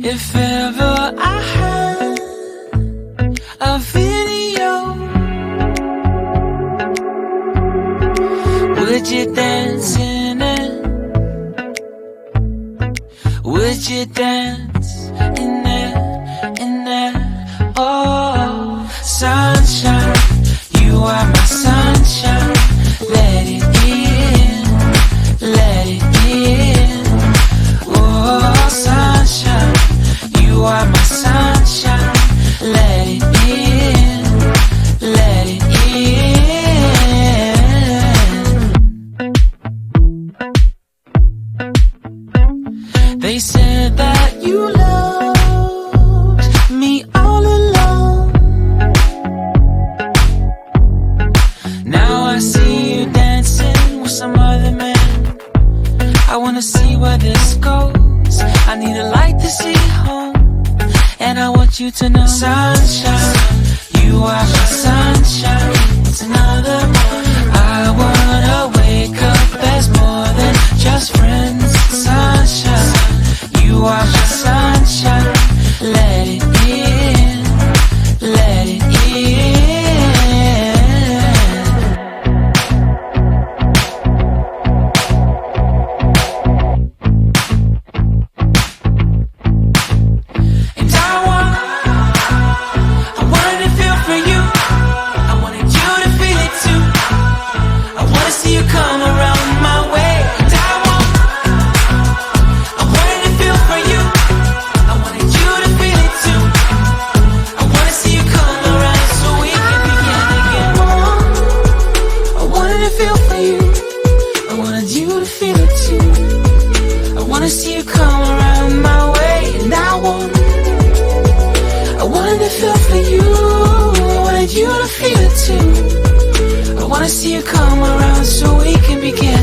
If ever I had a video, would you dance in it? Would you dance in it, in it? Oh, sunshine, you are my sunshine. Let it in, let it in. Oh, sunshine, you are my sunshine. Let it in, let it in. They said that you loved me all along. Now I see you dancing with some other man. I wanna see where this goes. I need a light to see home, and I want you to know, sunshine, you are my sunshine. It's another morning. I wanna wake up as more than just friends. Sunshine, you are my sunshine. Let it in, let it in. I wanna see you come around so we can begin